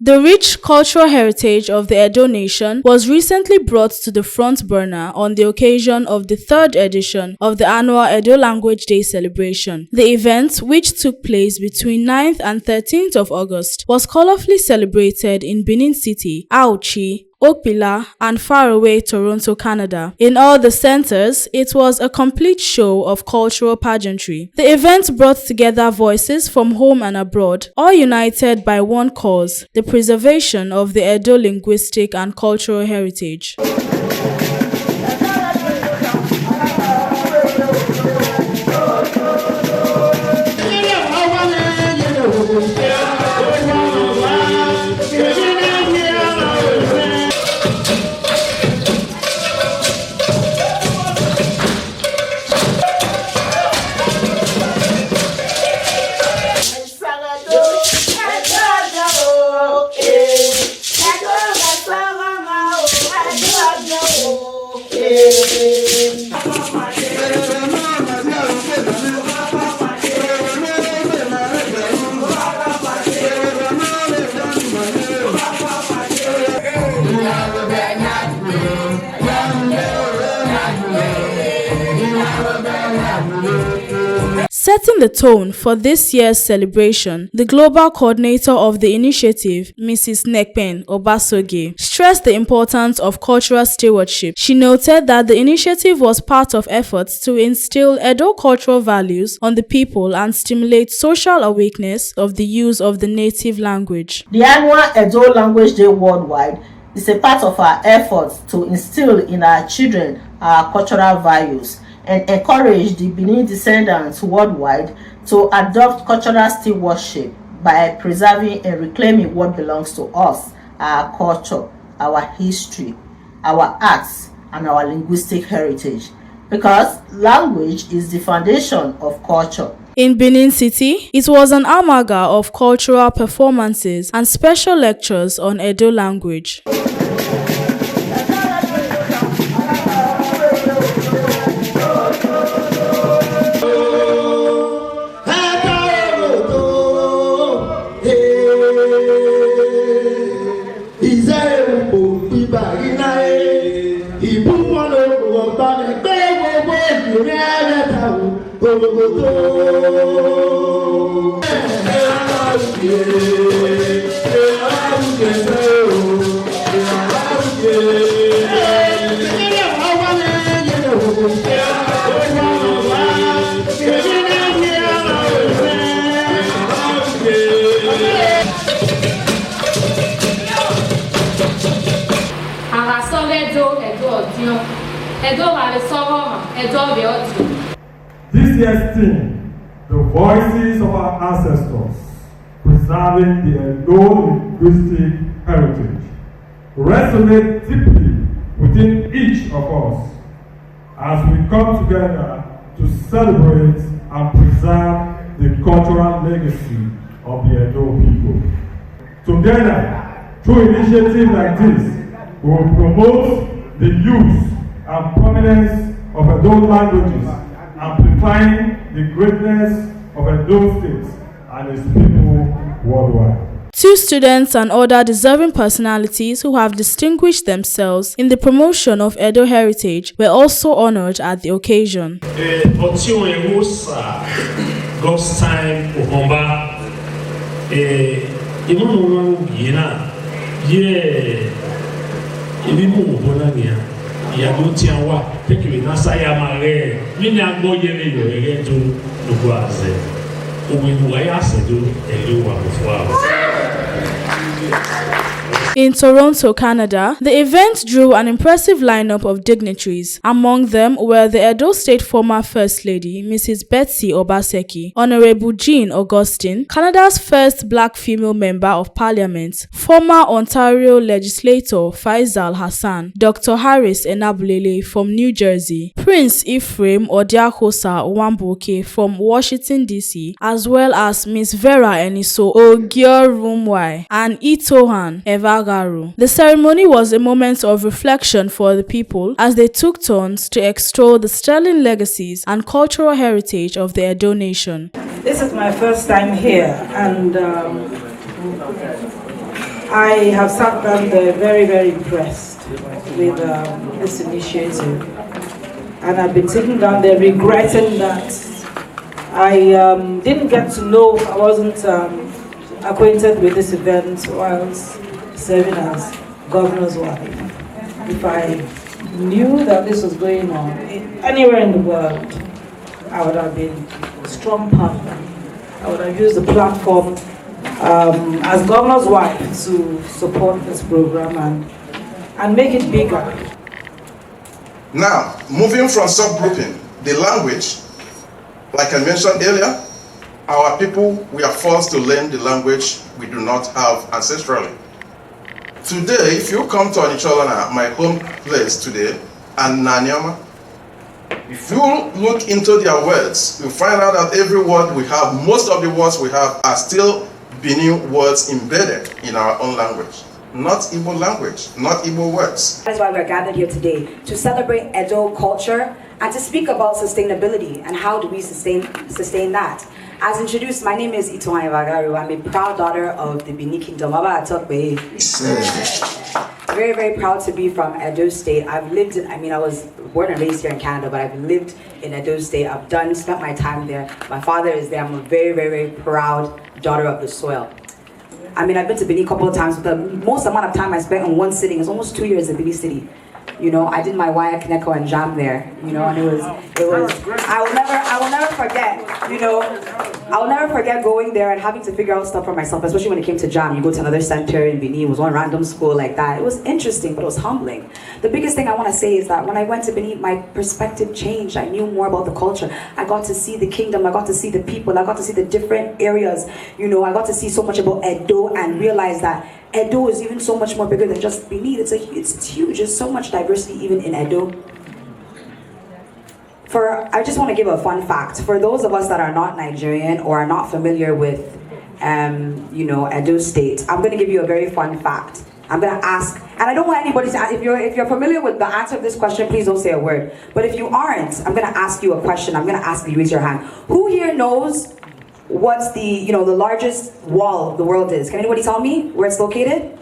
The rich cultural heritage of the Edo nation was recently brought to the front burner on the occasion of the third edition of the annual Edo Language Day celebration. The event, which took place between 9th and 13th of August, was colorfully celebrated in Benin City, Auchi, Okpila, and faraway Toronto, Canada. In all the centers, it was a complete show of cultural pageantry. The event brought together voices from home and abroad, all united by one cause: the preservation of the Edo linguistic and cultural heritage. Setting the tone for this year's celebration, the global coordinator of the initiative, Mrs. Nekpen Obasoge, stressed the importance of cultural stewardship. She noted that the initiative was part of efforts to instill Edo cultural values on the people and stimulate social awareness of the use of the native language. The annual Edo Language Day worldwide is a part of our efforts to instill in our children our cultural values and encourage the Benin descendants worldwide to adopt cultural stewardship by preserving and reclaiming what belongs to us, our culture, our history, our arts, and our linguistic heritage. Because language is the foundation of culture. In Benin City, it was an amalgam of cultural performances and special lectures on Edo language. This year's theme, the voices of our ancestors, preserving the Edo linguistic heritage, resonate deeply within each of us as we come together to celebrate and preserve the cultural legacy of the Edo people. Together, through initiatives like this, we will promote the use and prominence of Edo languages, amplifying the greatness of Edo State and its people worldwide. Two students and other deserving personalities who have distinguished themselves in the promotion of Edo heritage were also honored at the occasion. In Toronto, Canada, the event drew an impressive lineup of dignitaries. Among them were the Edo State former First Lady, Mrs. Betsy Obaseki, Honorable Jean Augustine, Canada's first black female member of parliament, former Ontario legislator Faisal Hassan, Dr. Harris Enabulele from New Jersey, Prince Ephraim Odiakosa Wamboke from Washington, D.C., as well as Miss Vera Eniso Ogiorumwai and Itohan Eva. The ceremony was a moment of reflection for the people as they took turns to extol the sterling legacies and cultural heritage of the Edo nation. This is my first time here, and I have sat down there very, very impressed with this initiative. And I've been sitting down there regretting that I didn't get to know, I wasn't acquainted with this event whilst serving as governor's wife. If I knew that this was going on anywhere in the world, I would have been a strong partner. I would have used the platform as governor's wife to support this program and make it bigger. Now, moving from subgrouping, the language, like I mentioned earlier, our people, we are forced to learn the language we do not have ancestrally. Today, if you come to Onitsholana, my home place today, and Nanyama, if you look into their words, you'll find out that every word we have, most of the words we have are still Benin words embedded in our own language. Not Igbo language, not Igbo words. That is why we're gathered here today, to celebrate Edo culture and to speak about sustainability and how do we sustain that. As introduced, my name is Itoanye Vagaru. I'm a proud daughter of the Benin Kingdom. Very, very proud to be from Edo State. I was born and raised here in Canada, but I've lived in Edo State. Spent my time there. My father is there. I'm a very, very, very proud daughter of the soil. I've been to Benin a couple of times, but the most amount of time I spent in one sitting is almost 2 years in Benin City. You know, I did my Waya Kineko and Jam there, you know, and it was, I will never forget, you know, I'll never forget going there and having to figure out stuff for myself, especially when it came to Jam. You go to another center in Benin, it was one random school like that. It was interesting, but it was humbling. The biggest thing I want to say is that when I went to Benin, my perspective changed. I knew more about the culture. I got to see the kingdom, I got to see the people, I got to see the different areas, you know, I got to see so much about Edo and realize that Edo is even so much more bigger than just Benin. It's huge. There's so much diversity even in Edo. I just want to give a fun fact. For those of us that are not Nigerian or are not familiar with, you know, Edo State, I'm going to give you a very fun fact. I'm going to ask, and I don't want anybody to ask, if you're familiar with the answer of this question, please don't say a word. But if you aren't, I'm going to ask you a question. I'm going to ask you, raise your hand. Who here knows what's the largest wall the world is? Can anybody tell me where it's located?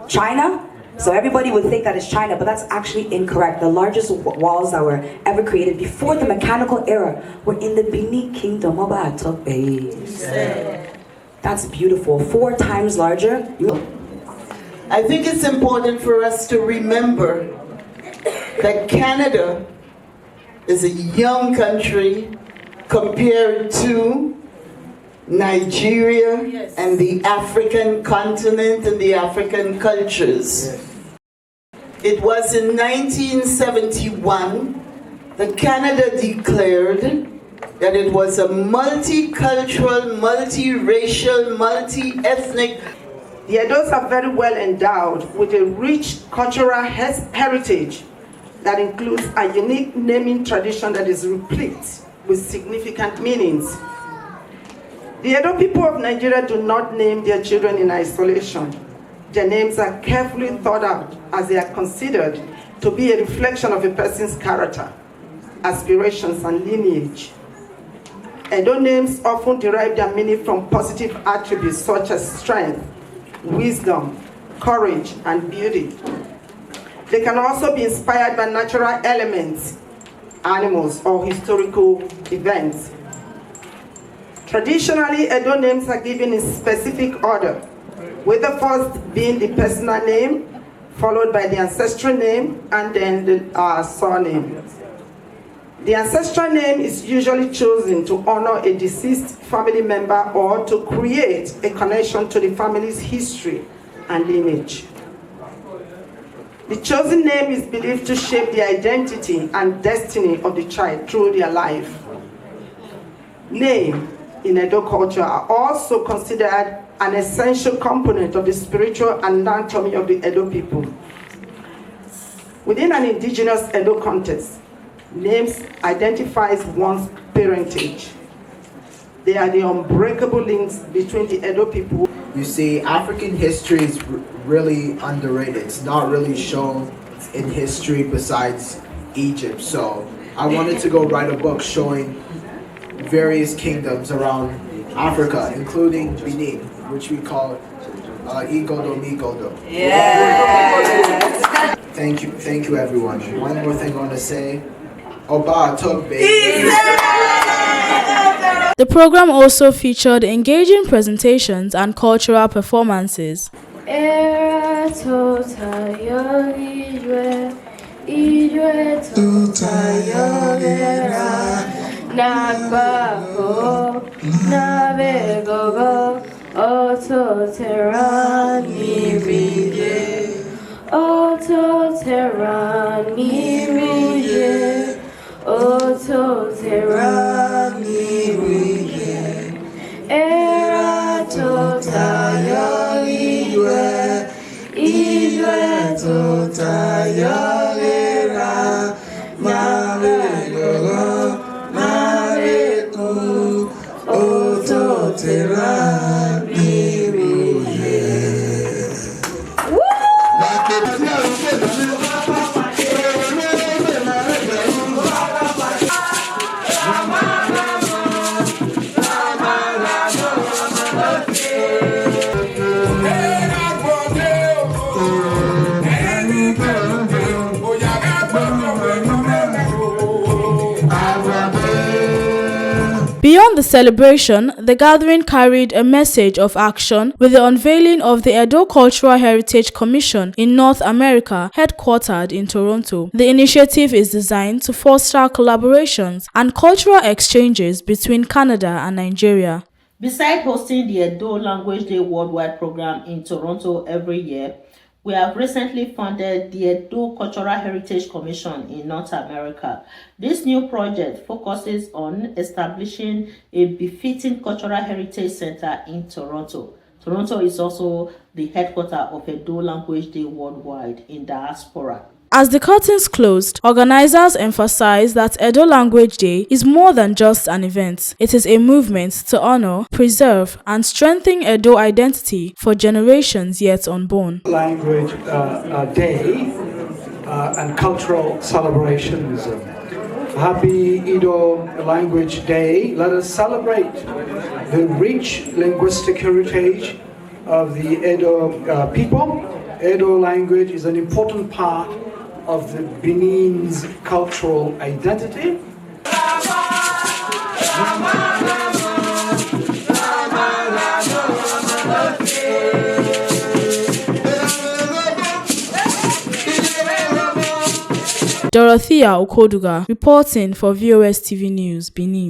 China? So everybody would think that it's China, but that's actually incorrect. The largest walls that were ever created before the mechanical era were in the Benin Kingdom. That's beautiful. 4 times larger. I think it's important for us to remember that Canada is a young country compared to Nigeria, yes, and the African continent and the African cultures. Yes. It was in 1971 that Canada declared that it was a multicultural, multiracial, multi-ethnic. The Edos are very well endowed with a rich cultural heritage that includes a unique naming tradition that is replete with significant meanings. The Edo people of Nigeria do not name their children in isolation. Their names are carefully thought out as they are considered to be a reflection of a person's character, aspirations, and lineage. Edo names often derive their meaning from positive attributes such as strength, wisdom, courage, and beauty. They can also be inspired by natural elements, animals, or historical events. Traditionally, Edo names are given in specific order, with the first being the personal name, followed by the ancestral name, and then the surname. The ancestral name is usually chosen to honor a deceased family member or to create a connection to the family's history and lineage. The chosen name is believed to shape the identity and destiny of the child through their life. Name in Edo culture are also considered an essential component of the spiritual anatomy of the Edo people. Within an indigenous Edo context, names identifies one's parentage. They are the unbreakable links between the Edo people. You see, African history is really underrated. It's not really shown in history besides Egypt. So I wanted to go write a book showing various kingdoms around Africa, including Benin, which we call Igodo Migodo. Yes. Thank you everyone. One more thing I want to say. Oba talk baby. The program also featured engaging presentations and cultural performances. Beyond the celebration, the gathering carried a message of action with the unveiling of the EDO Cultural Heritage Commission in North America, headquartered in Toronto. The initiative is designed to foster collaborations and cultural exchanges between Canada and Nigeria. Besides hosting the EDO Language Day Worldwide program in Toronto every year, we have recently funded the EDO Cultural Heritage Commission in North America. This new project focuses on establishing a befitting cultural heritage center in Toronto. Toronto is also the headquarters of EDO Language Day Worldwide in diaspora. As the curtains closed, organizers emphasized that EDO Language Day is more than just an event. It is a movement to honor, preserve, and strengthen Edo identity for generations yet unborn. Language Day and cultural celebrations. Happy Edo Language Day. Let us celebrate the rich linguistic heritage of the Edo people. Edo language is an important part of the Benin's cultural identity. Dorothea Okoduga reporting for VOS TV News, Benin.